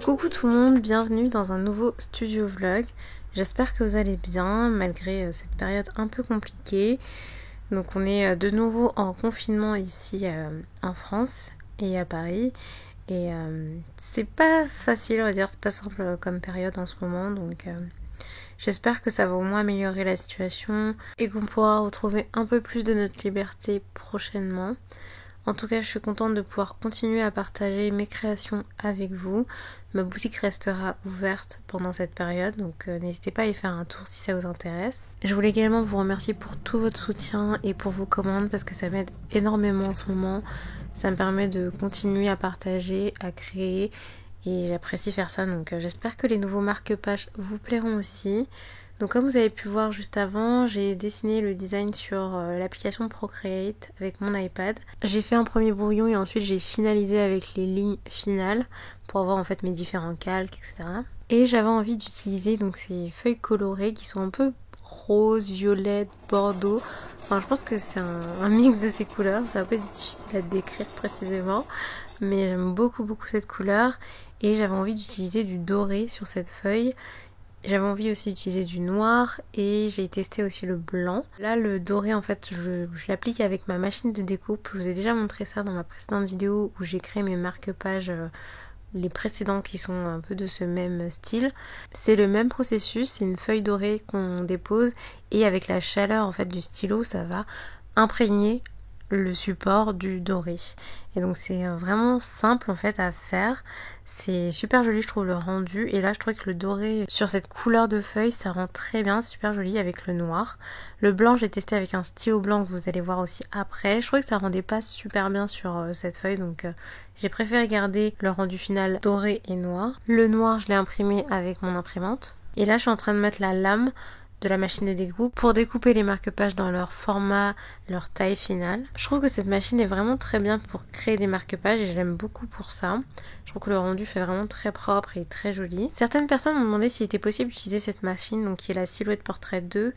Coucou tout le monde, bienvenue dans un nouveau studio vlog. J'espère que vous allez bien malgré cette période un peu compliquée. Donc on est de nouveau en confinement ici en France et à Paris. Et c'est pas facile, on va dire, c'est pas simple comme période en ce moment. Donc j'espère que ça va au moins améliorer la situation et qu'on pourra retrouver un peu plus de notre liberté prochainement. En tout cas, je suis contente de pouvoir continuer à partager mes créations avec vous. Ma boutique restera ouverte pendant cette période, donc n'hésitez pas à y faire un tour si ça vous intéresse. Je voulais également vous remercier pour tout votre soutien et pour vos commandes parce que ça m'aide énormément en ce moment. Ça me permet de continuer à partager, à créer et j'apprécie faire ça. Donc j'espère que les nouveaux marque-pages vous plairont aussi. Donc comme vous avez pu voir juste avant, j'ai dessiné le design sur l'application Procreate avec mon iPad. J'ai fait un premier brouillon et ensuite j'ai finalisé avec les lignes finales pour avoir en fait mes différents calques, etc. Et j'avais envie d'utiliser donc ces feuilles colorées qui sont un peu rose, violette, bordeaux. Enfin je pense que c'est un mix de ces couleurs, c'est un peu difficile à décrire précisément. Mais j'aime beaucoup cette couleur et j'avais envie d'utiliser du doré sur cette feuille. J'avais envie aussi d'utiliser du noir et j'ai testé aussi le blanc. Là le doré en fait je l'applique avec ma machine de découpe. Je vous ai déjà montré ça dans ma précédente vidéo où j'ai créé mes marque-pages, les précédents qui sont un peu de ce même style. C'est le même processus, c'est une feuille dorée qu'on dépose et avec la chaleur en fait du stylo ça va imprégner le support du doré. Et donc c'est vraiment simple en fait à faire. C'est super joli je trouve le rendu. Et là je trouvais que le doré sur cette couleur de feuille ça rend très bien, super joli avec le noir. Le blanc j'ai testé avec un stylo blanc que vous allez voir aussi après. Je trouvais que ça rendait pas super bien sur cette feuille donc j'ai préféré garder le rendu final doré et noir. Le noir je l'ai imprimé avec mon imprimante. Et là je suis en train de mettre la lame de la machine de découpe pour découper les marque-pages dans leur format, leur taille finale. Je trouve que cette machine est vraiment très bien pour créer des marque-pages et je l'aime beaucoup pour ça. Je trouve que le rendu fait vraiment très propre et très joli. Certaines personnes m'ont demandé s'il était possible d'utiliser cette machine, donc qui est la Silhouette Portrait 2,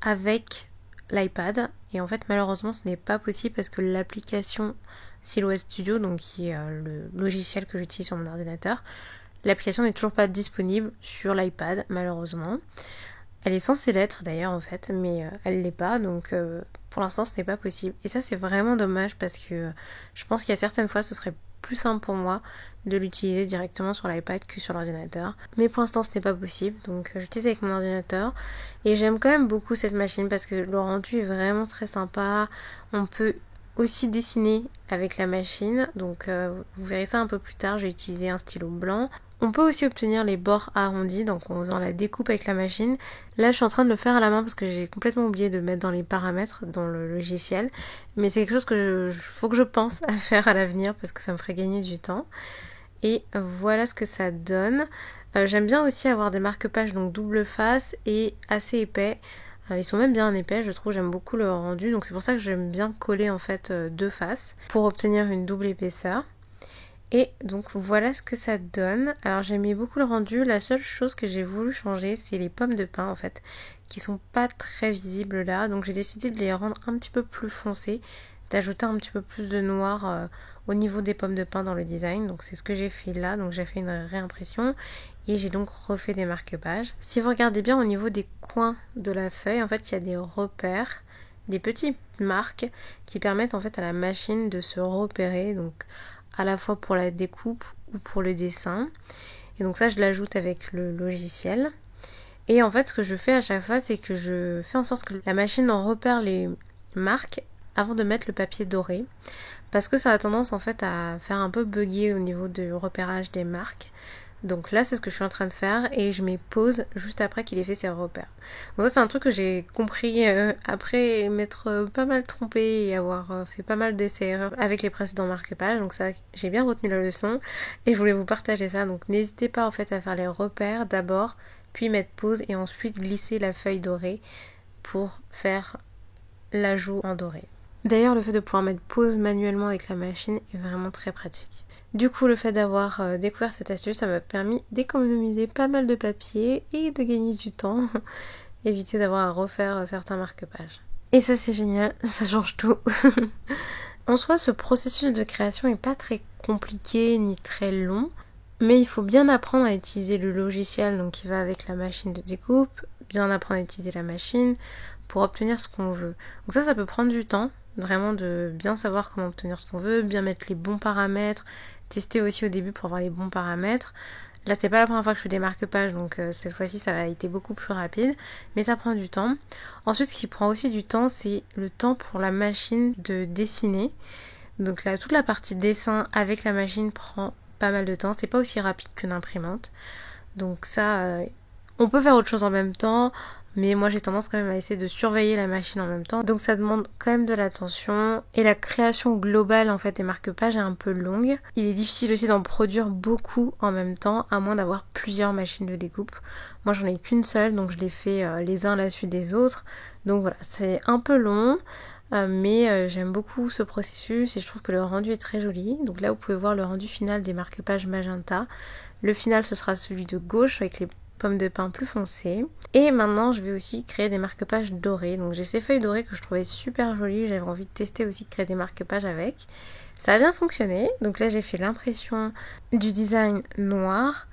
avec l'iPad. Et en fait malheureusement ce n'est pas possible parce que l'application Silhouette Studio, donc qui est le logiciel que j'utilise sur mon ordinateur, l'application n'est toujours pas disponible sur l'iPad malheureusement. Elle est censée l'être d'ailleurs en fait, mais elle l'est pas, donc pour l'instant ce n'est pas possible. Et ça c'est vraiment dommage parce que je pense qu'il y a certaines fois ce serait plus simple pour moi de l'utiliser directement sur l'iPad que sur l'ordinateur. Mais pour l'instant ce n'est pas possible, donc j'utilise avec mon ordinateur. Et j'aime quand même beaucoup cette machine parce que le rendu est vraiment très sympa. On peut aussi dessiner avec la machine, donc vous verrez ça un peu plus tard, j'ai utilisé un stylo blanc. On peut aussi obtenir les bords arrondis, donc en faisant la découpe avec la machine. Là je suis en train de le faire à la main parce que j'ai complètement oublié de mettre dans les paramètres dans le logiciel. Mais c'est quelque chose que faut que je pense à faire à l'avenir parce que ça me ferait gagner du temps. Et voilà ce que ça donne. J'aime bien aussi avoir des marque-pages donc double face et assez épais. Ils sont même bien épais, je trouve, j'aime beaucoup le rendu. Donc c'est pour ça que j'aime bien coller en fait deux faces pour obtenir une double épaisseur. Et donc voilà ce que ça donne. Alors j'aimais beaucoup le rendu. La seule chose que j'ai voulu changer, c'est les pommes de pin en fait, qui sont pas très visibles là. Donc j'ai décidé de les rendre un petit peu plus foncées, d'ajouter un petit peu plus de noir au niveau des pommes de pin dans le design. Donc c'est ce que j'ai fait là. Donc j'ai fait une réimpression et j'ai donc refait des marque-pages. Si vous regardez bien au niveau des coins de la feuille, en fait il y a des repères, des petites marques qui permettent en fait à la machine de se repérer. Donc à la fois pour la découpe ou pour le dessin. Et donc ça je l'ajoute avec le logiciel. Et en fait ce que je fais à chaque fois c'est que je fais en sorte que la machine en repère les marques avant de mettre le papier doré. Parce que ça a tendance en fait à faire un peu bugger au niveau du repérage des marques. Donc là c'est ce que je suis en train de faire et je mets pause juste après qu'il ait fait ses repères. Donc ça c'est un truc que j'ai compris après m'être pas mal trompée et avoir fait pas mal d'essais-erreurs avec les précédents marque-pages. Donc ça j'ai bien retenu la leçon et je voulais vous partager ça. Donc n'hésitez pas en fait à faire les repères d'abord, puis mettre pause et ensuite glisser la feuille dorée pour faire l'ajout en doré. D'ailleurs le fait de pouvoir mettre pause manuellement avec la machine est vraiment très pratique. Du coup, le fait d'avoir découvert cette astuce, ça m'a permis d'économiser pas mal de papier et de gagner du temps. Éviter d'avoir à refaire certains marque-pages. Et ça, c'est génial, ça change tout. En soi, ce processus de création est pas très compliqué ni très long. Mais il faut bien apprendre à utiliser le logiciel donc qui va avec la machine de découpe, bien apprendre à utiliser la machine pour obtenir ce qu'on veut. Donc ça peut prendre du temps, vraiment de bien savoir comment obtenir ce qu'on veut, bien mettre les bons paramètres, tester aussi au début pour avoir les bons paramètres. Là, c'est pas la première fois que je fais des marque-pages, donc cette fois-ci, ça a été beaucoup plus rapide, mais ça prend du temps. Ensuite, ce qui prend aussi du temps, c'est le temps pour la machine de dessiner. Donc là, toute la partie dessin avec la machine prend pas mal de temps. C'est pas aussi rapide qu'une imprimante. Donc ça, on peut faire autre chose en même temps, mais moi j'ai tendance quand même à essayer de surveiller la machine en même temps. Donc ça demande quand même de l'attention. Et la création globale en fait des marque-pages est un peu longue. Il est difficile aussi d'en produire beaucoup en même temps, à moins d'avoir plusieurs machines de découpe. Moi j'en ai qu'une seule, donc je les fais les uns à la suite des autres. Donc voilà, c'est un peu long. Mais j'aime beaucoup ce processus et je trouve que le rendu est très joli. Donc là vous pouvez voir le rendu final des marque-pages magenta. Le final ce sera celui de gauche avec les pommes de pin plus foncées. Et maintenant je vais aussi créer des marque-pages dorés. Donc j'ai ces feuilles dorées que je trouvais super jolies. J'avais envie de tester aussi de créer des marque-pages avec. Ça a bien fonctionné. Donc là j'ai fait l'impression du design noir.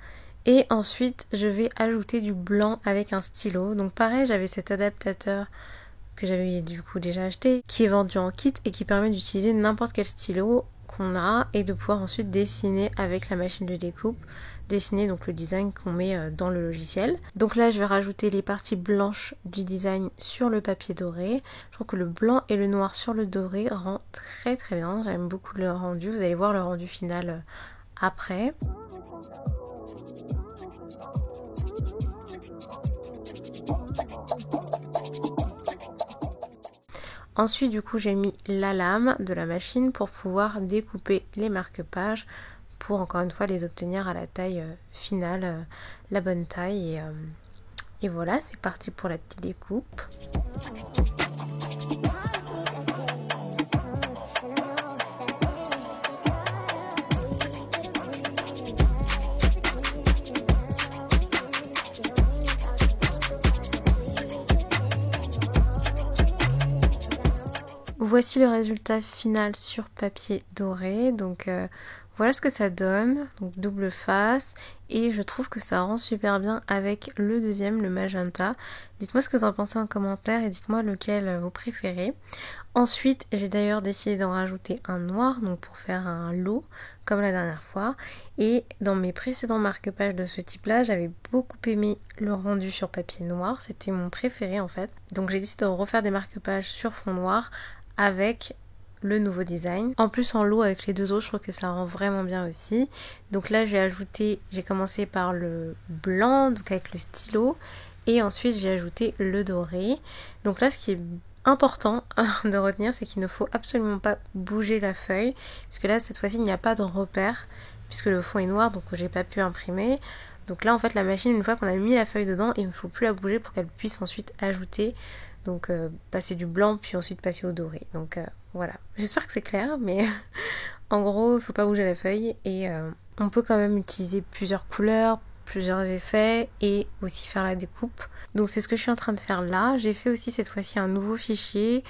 Et ensuite je vais ajouter du blanc avec un stylo. Donc pareil, j'avais cet adaptateur que j'avais du coup déjà acheté, qui est vendu en kit et qui permet d'utiliser n'importe quel stylo qu'on a et de pouvoir ensuite dessiner avec la machine de découpe, dessiner donc le design qu'on met dans le logiciel. Donc là je vais rajouter les parties blanches du design sur le papier doré. Je trouve que le blanc et le noir sur le doré rend très très bien, j'aime beaucoup le rendu, vous allez voir le rendu final après. Ensuite du coup j'ai mis la lame de la machine pour pouvoir découper les marque-pages pour encore une fois les obtenir à la taille finale, la bonne taille et voilà, c'est parti pour la petite découpe. Voici le résultat final sur papier doré, donc voilà ce que ça donne, donc double face, et je trouve que ça rend super bien avec le deuxième, le magenta. Dites-moi ce que vous en pensez en commentaire et dites-moi lequel vous préférez. Ensuite, j'ai d'ailleurs décidé d'en rajouter un noir, donc pour faire un lot, comme la dernière fois. Et dans mes précédents marque-pages de ce type-là, j'avais beaucoup aimé le rendu sur papier noir, c'était mon préféré en fait. Donc j'ai décidé de refaire des marque-pages sur fond noir, avec le nouveau design. En plus en lot avec les deux autres, je trouve que ça rend vraiment bien aussi. Donc là j'ai commencé par le blanc, donc avec le stylo, et ensuite j'ai ajouté le doré. Donc là ce qui est important de retenir, c'est qu'il ne faut absolument pas bouger la feuille, puisque là cette fois-ci il n'y a pas de repère, puisque le fond est noir, donc j'ai pas pu imprimer. Donc là en fait la machine, une fois qu'on a mis la feuille dedans, il ne faut plus la bouger pour qu'elle puisse ensuite ajouter. Donc passer du blanc puis ensuite passer au doré. Donc voilà, j'espère que c'est clair, mais en gros il faut pas bouger la feuille et on peut quand même utiliser plusieurs couleurs, plusieurs effets et aussi faire la découpe. Donc c'est ce que je suis en train de faire là. J'ai fait aussi cette fois-ci un nouveau fichier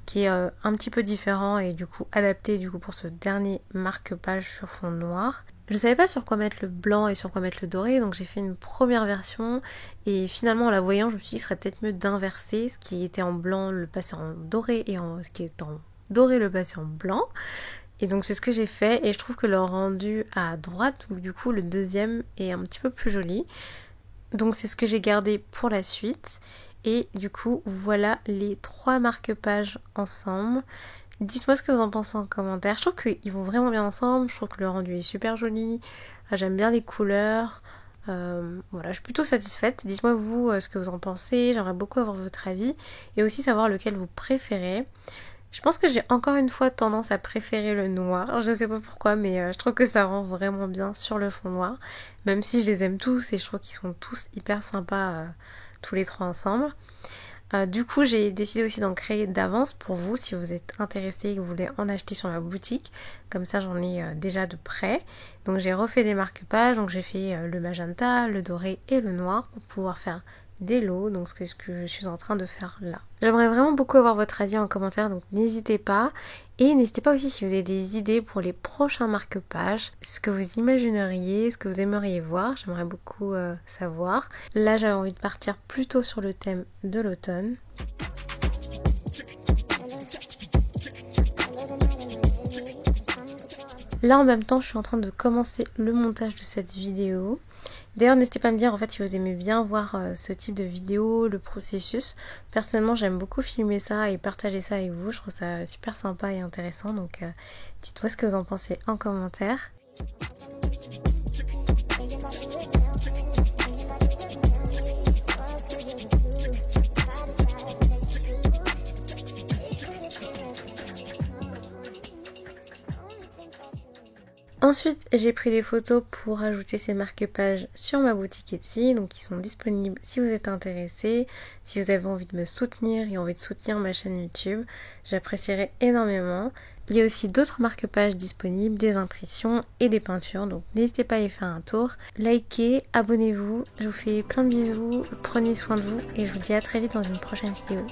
qui est un petit peu différent et du coup adapté du coup pour ce dernier marque-page sur fond noir. Je savais pas sur quoi mettre le blanc et sur quoi mettre le doré, donc j'ai fait une première version et finalement en la voyant je me suis dit qu'il serait peut-être mieux d'inverser, ce qui était en blanc le passer en doré et ce qui est en doré le passer en blanc. Et donc c'est ce que j'ai fait et je trouve que le rendu à droite, donc du coup le deuxième est un petit peu plus joli. Donc c'est ce que j'ai gardé pour la suite et du coup voilà les trois marque-pages ensemble. Dites-moi ce que vous en pensez en commentaire. Je trouve qu'ils vont vraiment bien ensemble. Je trouve que le rendu est super joli. J'aime bien les couleurs. Voilà, je suis plutôt satisfaite. Dites-moi vous ce que vous en pensez. J'aimerais beaucoup avoir votre avis. Et aussi savoir lequel vous préférez. Je pense que j'ai encore une fois tendance à préférer le noir. Je ne sais pas pourquoi, mais je trouve que ça rend vraiment bien sur le fond noir. Même si je les aime tous et je trouve qu'ils sont tous hyper sympas tous les trois ensemble. Du coup j'ai décidé aussi d'en créer d'avance pour vous si vous êtes intéressé et que vous voulez en acheter sur la boutique, comme ça j'en ai déjà de près. Donc j'ai refait des marque-pages, donc j'ai fait le magenta, le doré et le noir pour pouvoir faire des lots, donc ce que je suis en train de faire là. J'aimerais vraiment beaucoup avoir votre avis en commentaire, donc n'hésitez pas. Et n'hésitez pas aussi si vous avez des idées pour les prochains marque-pages, ce que vous imagineriez, ce que vous aimeriez voir, j'aimerais beaucoup savoir. Là j'avais envie de partir plutôt sur le thème de l'automne. Là en même temps je suis en train de commencer le montage de cette vidéo. D'ailleurs n'hésitez pas à me dire en fait si vous aimez bien voir ce type de vidéo, le processus. Personnellement j'aime beaucoup filmer ça et partager ça avec vous, je trouve ça super sympa et intéressant, donc dites-moi ce que vous en pensez en commentaire. Ensuite, j'ai pris des photos pour ajouter ces marque-pages sur ma boutique Etsy, donc ils sont disponibles si vous êtes intéressés, si vous avez envie de me soutenir et envie de soutenir ma chaîne YouTube, j'apprécierais énormément. Il y a aussi d'autres marque-pages disponibles, des impressions et des peintures, donc n'hésitez pas à y faire un tour. Likez, abonnez-vous, je vous fais plein de bisous, prenez soin de vous et je vous dis à très vite dans une prochaine vidéo.